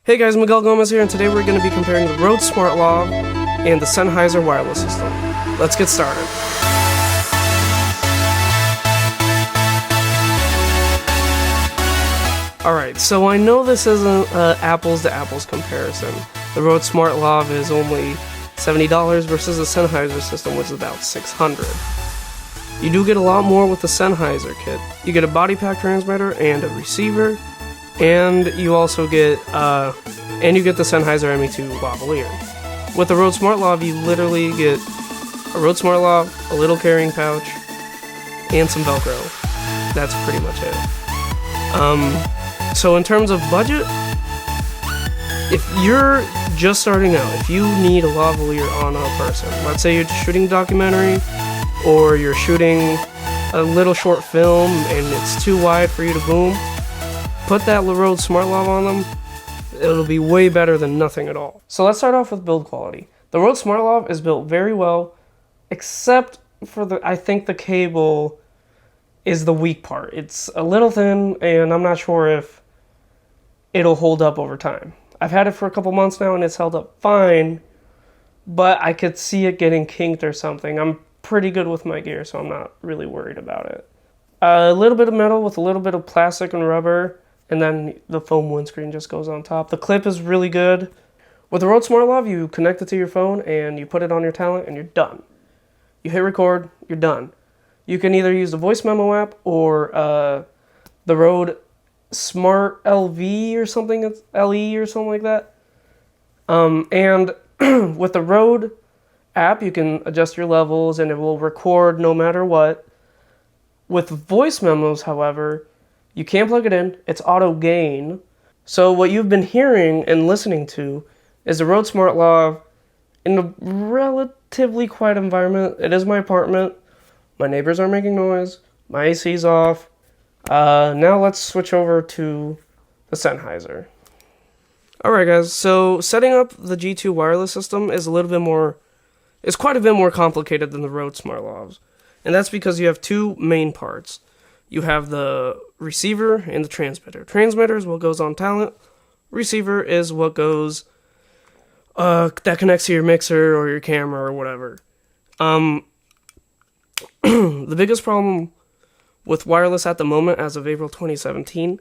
Hey guys, Miguel Gomez here, and today we're going to be comparing the Røde Smart Lav and the Sennheiser wireless system. Let's get started. Alright, so I know this isn't an apples to apples comparison. The Røde Smart Lav is only $70 versus the Sennheiser system, which is about $600. You do get a lot more with the Sennheiser kit. You get a body pack transmitter and a receiver, and you also get the Sennheiser ME2 lavalier. With the Røde Smart Lav, you literally get a Røde Smart Lav, a little carrying pouch, and some Velcro. That's pretty much it. So in terms of budget, if you're just starting out, if you need a lavalier on a person, let's say you're shooting a documentary, or you're shooting a little short film and it's too wide for you to boom, put that Røde Smart Lav on them. It'll be way better than nothing at all. So let's start off with build quality. The Røde Smart Lav is built very well, except for I think the cable is the weak part. It's a little thin, and I'm not sure if it'll hold up over time. I've had it for a couple months now, and it's held up fine, but I could see it getting kinked or something. I'm pretty good with my gear, so I'm not really worried about it. A little bit of metal with a little bit of plastic and rubber, and then the foam windscreen just goes on top. The clip is really good. With the Røde Smart Lav, you connect it to your phone, and you put it on your talent, and you're done. You hit record, you're done. You can either use the voice memo app or the Røde Smart LV or something, it's LE or something like that. And with the Røde app, you can adjust your levels and it will record no matter what. With voice memos, however, you can't plug it in. It's auto gain. So what you've been hearing and listening to is the Røde Smart Lav in a relatively quiet environment. It is my apartment. My neighbors are making noise. My AC's off. Now let's switch over to the Sennheiser. Alright guys, so setting up the G2 wireless system is quite a bit more complicated than the Røde Smart Lavs. And that's because you have two main parts. You have the receiver and the transmitter. Transmitter is what goes on talent. Receiver is what goes, that connects to your mixer or your camera or whatever. The biggest problem with wireless at the moment, as of April 2017,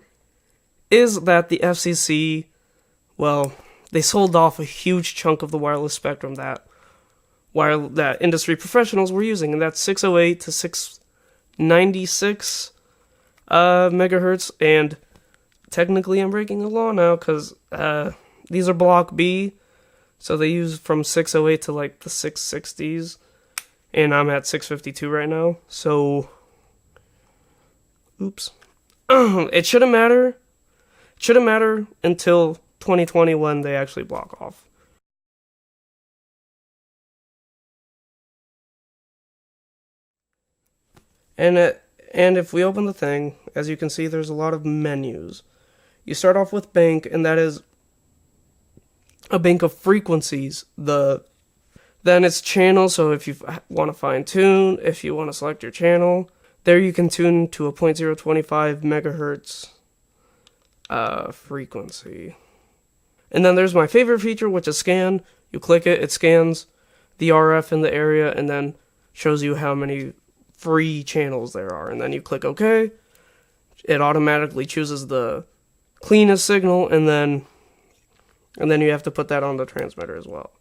is that the FCC, well, they sold off a huge chunk of the wireless spectrum that industry professionals were using, and that's 608 to 696 megahertz. And technically, I'm breaking the law now because these are Block B, so they use from 608 to like the 660s, and I'm at 652 right now. So, oops, it shouldn't matter. It shouldn't matter until 2020 when they actually block off. And if we open the thing, as you can see, there's a lot of menus. You start off with bank, and that is a bank of frequencies. Then it's channel, so if you want to fine tune, if you want to select your channel, there you can tune to a 0.025 megahertz frequency. And then there's my favorite feature, which is scan. You click it, it scans the RF in the area, and then shows you how many free channels there are. And then you click OK. It automatically chooses the cleanest signal, and then you have to put that on the transmitter as well.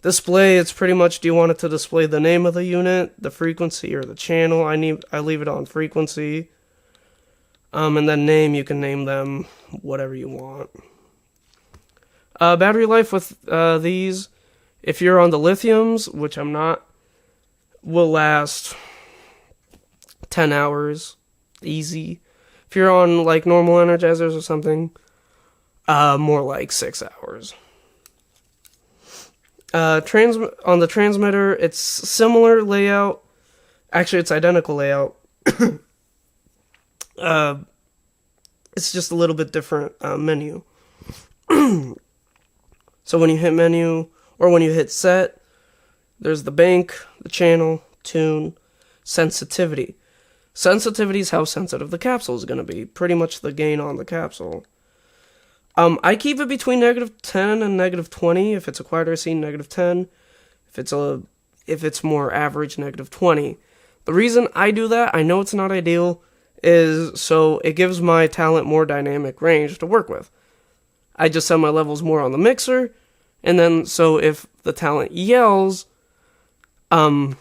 Display, it's pretty much, do you want it to display the name of the unit, the frequency, or the channel? I leave it on frequency. And then name, you can name them whatever you want. Battery life with these, if you're on the lithiums, which I'm not, will last 10 hours, easy. If you're on like normal energizers or something, more like 6 hours. On the transmitter, it's similar layout. Actually, it's identical layout. It's just a little bit different menu. So when you hit menu, or when you hit set, there's the bank, the channel, tune, sensitivity. Sensitivity is how sensitive the capsule is going to be. Pretty much the gain on the capsule. I keep it between -10 and -20. If it's a quieter scene, -10. If it's more average, -20. The reason I do that, I know it's not ideal, is so it gives my talent more dynamic range to work with. I just set my levels more on the mixer, and then so if the talent yells, the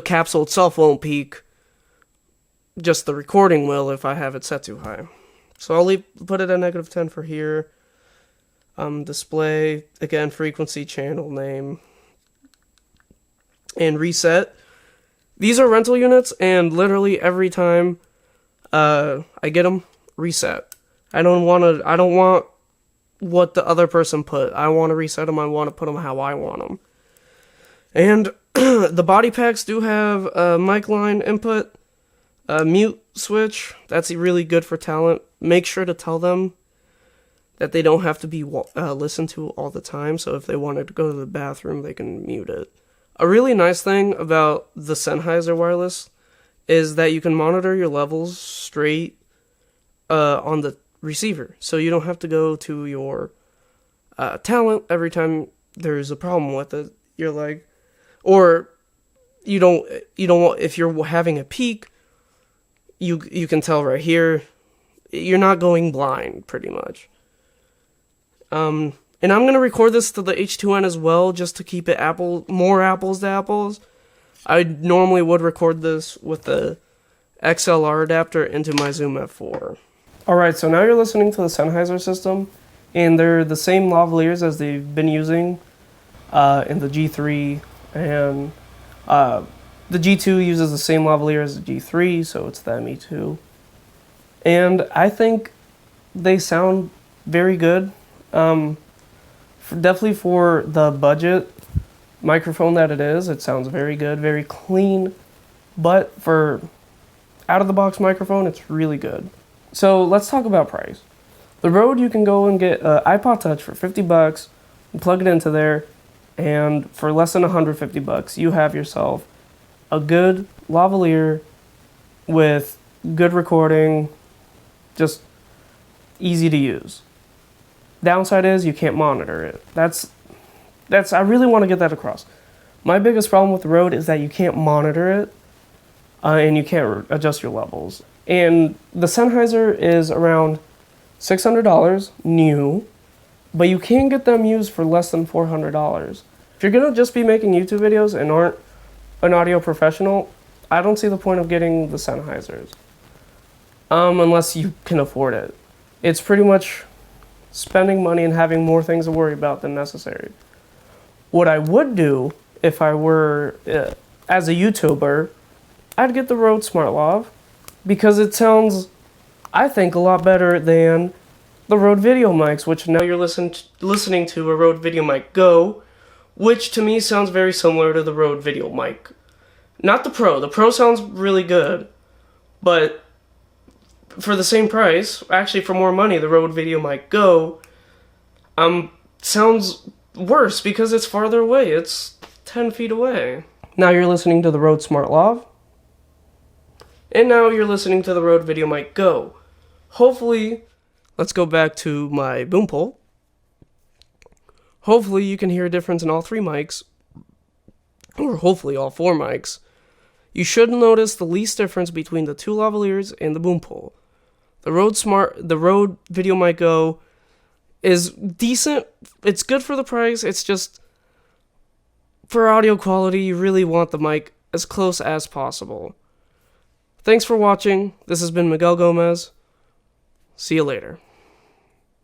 capsule itself won't peak. Just the recording will if I have it set too high. So I'll put it at -10 for here. Display, again, frequency, channel name, and reset. These are rental units, and literally every time I get them, reset. I don't want what the other person put. I want to reset them. I want to put them how I want them. And the body packs do have a mic line input, a mute switch. That's really good for talent. Make sure to tell them that they don't have to be listened to all the time. So if they wanted to go to the bathroom, they can mute it. A really nice thing about the Sennheiser wireless is that you can monitor your levels straight on the receiver. So you don't have to go to your talent every time there's a problem with it. You're like, or you don't want, if you're having a peak, you can tell right here. You're not going blind, pretty much. And I'm going to record this to the H2N as well, just to keep it more apples to apples. I normally would record this with the XLR adapter into my Zoom F4. Alright, so now you're listening to the Sennheiser system, and they're the same lavaliers as they've been using in the G3, and the G2 uses the same lavalier as the G3, so it's the ME2. And I think they sound very good. Definitely for the budget microphone that it is, it sounds very good, very clean. But for out-of-the-box microphone, it's really good. So let's talk about price. The Rode, you can go and get an iPod Touch for $50 and plug it into there, and for less than $150, you have yourself a good lavalier with good recording, just easy to use. Downside is you can't monitor it. That's I really want to get that across. My biggest problem with the Rode is that you can't monitor it, and you can't adjust your levels. And the Sennheiser is around $600 new, but you can get them used for less than $400. If you're gonna just be making YouTube videos and aren't an audio professional, I don't see the point of getting the Sennheisers, unless you can afford it. It's pretty much spending money and having more things to worry about than necessary. What I would do if I were, as a YouTuber, I'd get the Røde Smart Lav, because it sounds, I think, a lot better than the Rode Video mics, which now you're listening to a Rode Video Mic Go, which to me sounds very similar to the Rode Video Mic. Not the Pro. The Pro sounds really good, but for the same price, actually for more money, the Rode Video Mic Go sounds worse because it's farther away. It's 10 feet away. Now you're listening to the Rode Smart Lav, and now you're listening to the Rode Video Mic Go. Hopefully, let's go back to my boom pole. Hopefully you can hear a difference in all three mics, or hopefully all four mics. You should notice the least difference between the two lavaliers and the boom pole. The Rode Video Mic Go is decent. It's good for the price. It's just, for audio quality, you really want the mic as close as possible. Thanks for watching. This has been Miguel Gomez. See you later.